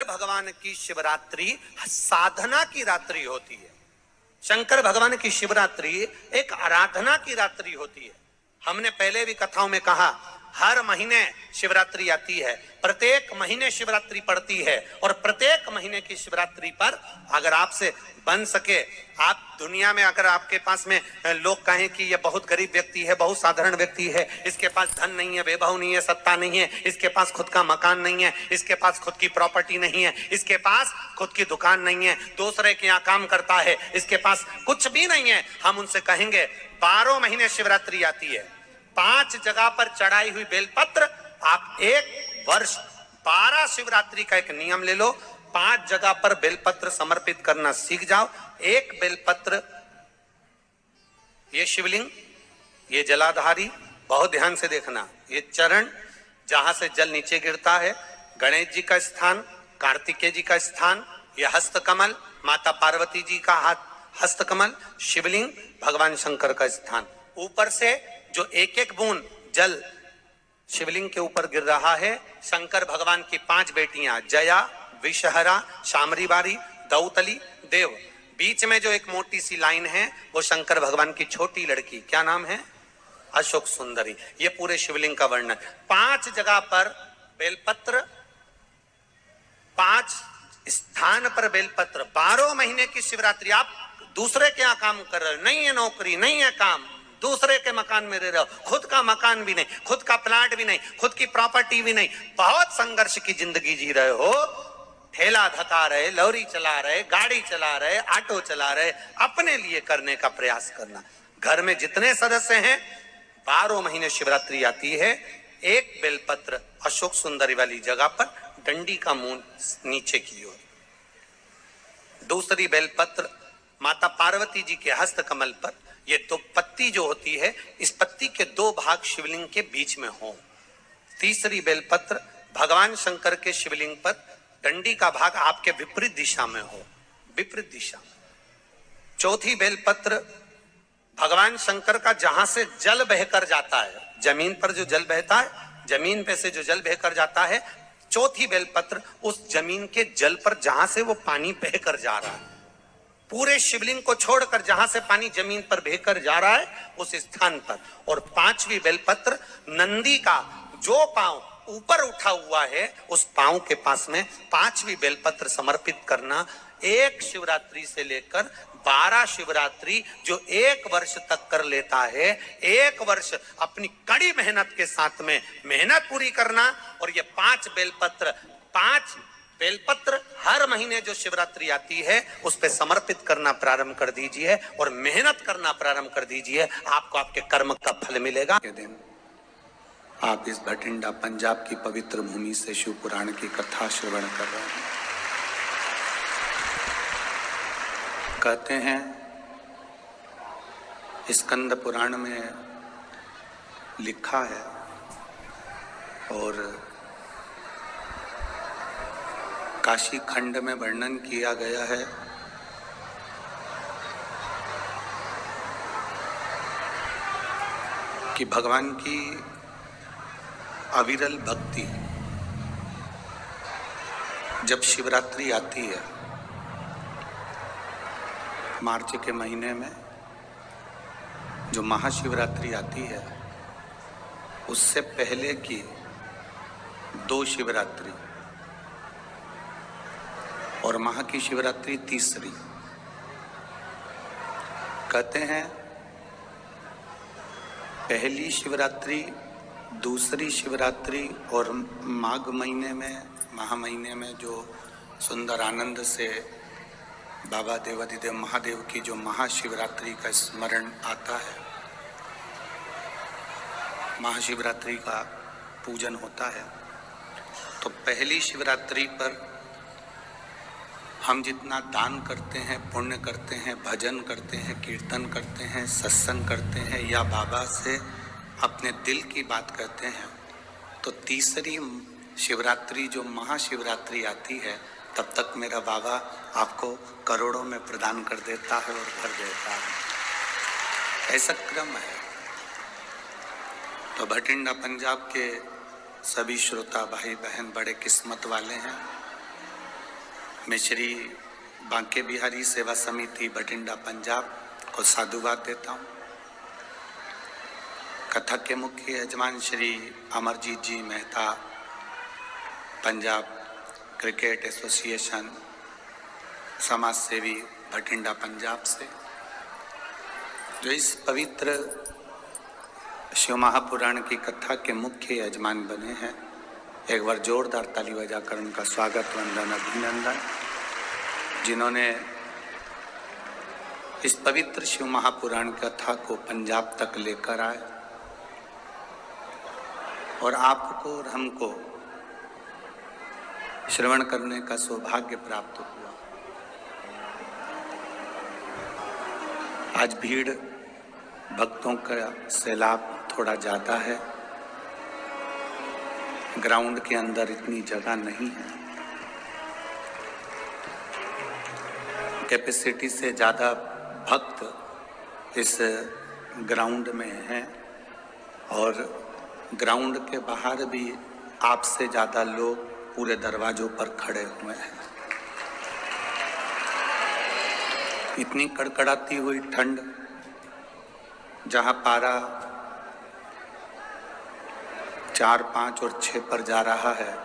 भगवान की शिवरात्रि साधना की रात्रि होती है। शंकर भगवान की शिवरात्रि एक आराधना की रात्रि होती है। हमने पहले भी कथाओं में कहा, हर महीने शिवरात्रि आती है, प्रत्येक महीने शिवरात्रि पड़ती है, और प्रत्येक महीने की शिवरात्रि पर अगर आपसे बन सके, आप दुनिया में अगर आपके पास में लोग कहें कि ये बहुत गरीब व्यक्ति है, बहुत साधारण व्यक्ति है, इसके पास धन नहीं है, वैभव नहीं है, सत्ता नहीं है, इसके पास खुद का मकान नहीं है, इसके पास खुद की प्रॉपर्टी नहीं है, इसके पास खुद की दुकान नहीं है, दूसरे के यहाँ काम करता है, इसके पास कुछ भी नहीं है, हम उनसे कहेंगे 12 महीने शिवरात्रि आती है, 5 जगह पर चढ़ाई हुई बेलपत्र, आप एक वर्ष 12 शिवरात्रि का एक नियम ले लो, 5 जगह पर बेलपत्र समर्पित करना सीख जाओ। एक बेलपत्र, ये शिवलिंग, ये जलाधारी, बहुत ध्यान से देखना, ये चरण जहां से जल नीचे गिरता है, गणेश जी का स्थान, कार्तिकेय जी का स्थान, यह हस्तकमल, माता पार्वती जी का हाथ हस्तकमल, शिवलिंग, भगवान शंकर का स्थान। ऊपर से जो एक एक बूंद जल शिवलिंग के ऊपर गिर रहा है, शंकर भगवान की 5 बेटियां, जया, विषहरा, शामरीबारी, दौतली, देव, बीच में जो एक मोटी सी लाइन है वो शंकर भगवान की छोटी लड़की, क्या नाम है? अशोक सुंदरी। ये पूरे शिवलिंग का वर्णन। 5 जगह पर बेलपत्र, 5 स्थान पर बेलपत्र, 12 महीने की शिवरात्रि। आप दूसरे के यहाँ काम कर रहे हो, नहीं है नौकरी, नहीं है काम, दूसरे के मकान में रह रहे हो, खुद का मकान भी नहीं, खुद का प्लाट भी नहीं, खुद की प्रॉपर्टी भी नहीं, बहुत संघर्ष की जिंदगी जी रहे हो, ठेला धका रहे, लॉरी चला रहे, गाड़ी चला रहे, ऑटो चला रहे, अपने लिए करने का प्रयास करना। घर में जितने सदस्य हैं, 12 महीने शिवरात्रि आती है, एक बेलपत्र अशोक सुंदरी वाली जगह पर, डंडी का मुंह नीचे की ओर। दूसरी बेलपत्र माता पार्वती जी के हस्त कमल पर, ये 2 पत्ती जो होती है, इस पत्ती के 2 भाग शिवलिंग के बीच में हो। तीसरी बेलपत्र भगवान शंकर के शिवलिंग पर, डंडी का भाग आपके विपरीत दिशा में हो, विपरीत दिशा में। चौथी बेलपत्र भगवान शंकर का जहां से जल बहकर जाता है, जमीन पर जो जल बहता है, जमीन पे से जो जल बहकर जाता है, चौथी बेलपत्र उस जमीन के जल पर जहां से वो पानी बहकर जा रहा है, पूरे शिवलिंग को छोड़कर जहां से पानी जमीन पर बहकर जा रहा है उस स्थान पर। और 5वीं बेलपत्र नंदी का जो पांव ऊपर उठा हुआ है, उस पांव के पास में 5वीं बेलपत्र समर्पित करना। एक शिवरात्रि से लेकर 12 शिवरात्रि जो 1 वर्ष तक कर लेता है, 1 वर्ष अपनी कड़ी मेहनत के साथ में मेहनत पूरी करना। और ये 5 बेलपत्र हर महीने जो शिवरात्रि आती है उस पे समर्पित करना प्रारंभ कर दीजिए और मेहनत करना प्रारंभ कर दीजिए, आपको आपके कर्म का फल मिलेगा। आप इस भटिंडा पंजाब की पवित्र भूमि से शिव पुराण की कथा श्रवण कर रहे हैं। कहते हैं स्कंद पुराण में लिखा है और काशी खंड में वर्णन किया गया है कि भगवान की अविरल भक्ति जब शिवरात्रि आती है, मार्च के महीने में जो महाशिवरात्रि आती है, उससे पहले की 2 शिवरात्रि और माह की शिवरात्रि तीसरी। कहते हैं पहली शिवरात्रि, दूसरी शिवरात्रि और माघ महीने में, माह महीने में जो सुंदर आनंद से बाबा देवाधिदेव महादेव की जो महाशिवरात्रि का स्मरण आता है, महाशिवरात्रि का पूजन होता है। तो पहली शिवरात्रि पर हम जितना दान करते हैं, पुण्य करते हैं, भजन करते हैं, कीर्तन करते हैं, सत्संग करते हैं या बाबा से अपने दिल की बात करते हैं, तो तीसरी शिवरात्रि जो महाशिवरात्रि आती है, तब तक मेरा बाबा आपको करोड़ों में प्रदान कर देता है और भर देता है। ऐसा क्रम है। तो भटिंडा पंजाब के सभी श्रोता भाई बहन बड़े किस्मत वाले हैं मैं श्री बांके बिहारी सेवा समिति बठिंडा पंजाब को साधुवाद देता हूँ। कथक के मुख्य यजमान श्री अमरजीत जी मेहता पंजाब क्रिकेट एसोसिएशन समाज सेवी बठिंडा पंजाब से, जो इस पवित्र शिव महापुराण की कथा के मुख्य यजमान बने हैं, एक बार जोरदार ताली बजाकर उनका स्वागत वंदन अभिनंदन। जिन्होंने इस पवित्र शिव महापुराण कथा को पंजाब तक लेकर आए और आपको और हमको श्रवण करने का सौभाग्य प्राप्त हुआ। आज भीड़ भक्तों का सैलाब थोड़ा ज़्यादा है, ग्राउंड के अंदर इतनी जगह नहीं है, कैपेसिटी से ज़्यादा भक्त इस ग्राउंड में हैं और ग्राउंड के बाहर भी आपसे ज़्यादा लोग पूरे दरवाजों पर खड़े हुए हैं। इतनी कड़कड़ाती हुई ठंड, जहाँ पारा 4, 5 और 6 पर जा रहा है,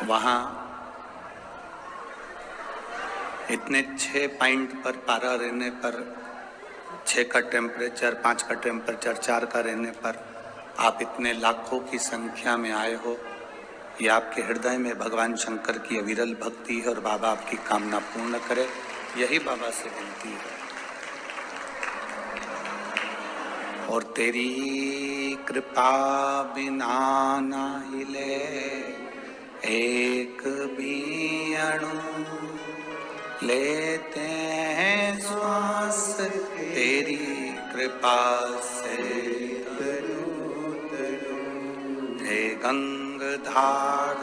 वहाँ इतने 6 पॉइंट पर पारा रहने पर, 6 का टेम्परेचर, 5 का टेम्परेचर, 4 का रहने पर आप इतने लाखों की संख्या में आए हो। ये आपके हृदय में भगवान शंकर की अविरल भक्ति है और बाबा आपकी कामना पूर्ण करे, यही बाबा से विनती है। और तेरी कृपा बिना ना हिले एक भी अणु, लेते हैं श्वास तेरी कृपा से हे गंगाधार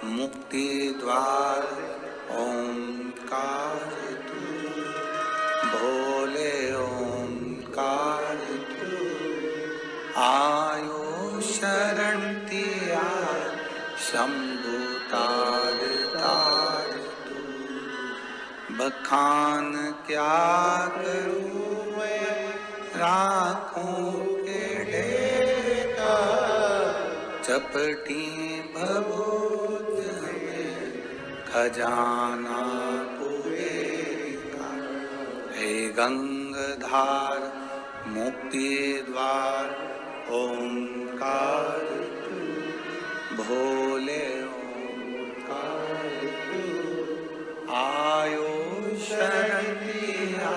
मुक्ति द्वार ओंकार तू, भोले ओंकार तू, आयो शरण तिया शंभु तार तार तू, बखान क्या करूं मैं राखों के ढेका, चपटी भभूत में खजाना कुबेर, हे गंगाधार मुक्ति द्वार ओंकार तू, भोले ओंकार तू, आयो शरण तिया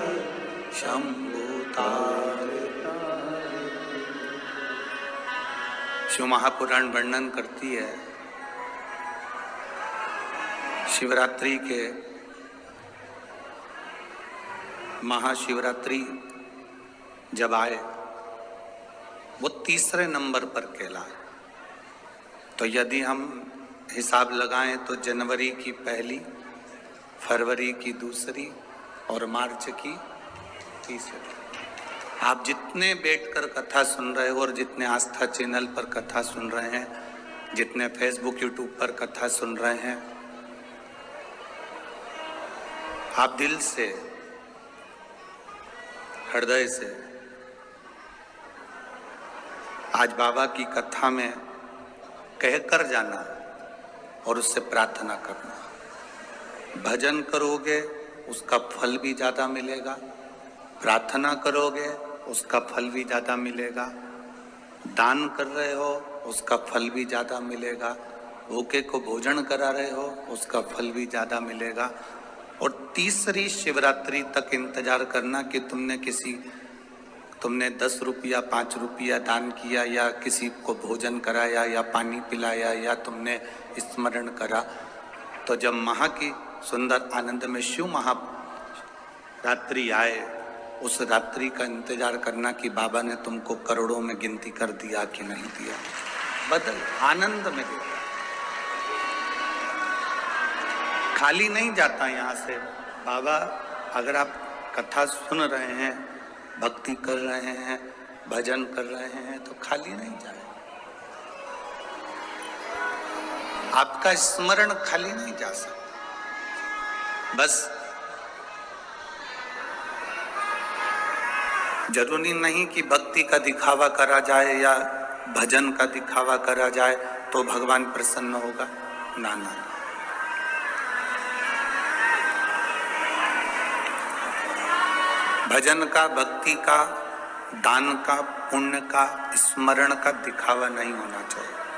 शंभु तार तार। शिव महापुराण वर्णन करती है शिवरात्रि के, महाशिवरात्रि जब आए वो तीसरे नंबर पर कहलाए। तो यदि हम हिसाब लगाएं तो जनवरी की पहली, फरवरी की दूसरी और मार्च की तीसरी। आप जितने बैठकर कथा सुन रहे हो और जितने आस्था चैनल पर कथा सुन रहे हैं, जितने फेसबुक यूट्यूब पर कथा सुन रहे हैं, आप दिल से, हृदय से आज बाबा की कथा में कहकर जाना और उससे प्रार्थना करना। भजन करोगे उसका फल भी ज़्यादा मिलेगा, प्रार्थना करोगे उसका फल भी ज़्यादा मिलेगा, दान कर रहे हो उसका फल भी ज़्यादा मिलेगा, भूखे को भोजन करा रहे हो उसका फल भी ज़्यादा मिलेगा। और तीसरी शिवरात्रि तक इंतजार करना कि तुमने 10 रुपया 5 रुपया दान किया या किसी को भोजन कराया या पानी पिलाया या तुमने स्मरण करा। तो जब महा की सुंदर आनंद में शिव महारात्रि आए, उस रात्रि का इंतजार करना कि बाबा ने तुमको करोड़ों में गिनती कर दिया कि नहीं दिया, बदल आनंद में देता, खाली नहीं जाता यहाँ से। बाबा अगर आप कथा सुन रहे हैं, भक्ति कर रहे हैं, भजन कर रहे हैं तो खाली नहीं जाए। आपका स्मरण खाली नहीं जा सकता। बस जरूरी नहीं कि भक्ति का दिखावा करा जाए या भजन का दिखावा करा जाए तो भगवान प्रसन्न होगा। ना ना, भजन का, भक्ति का, दान का, पुण्य का, स्मरण का दिखावा नहीं होना चाहिए।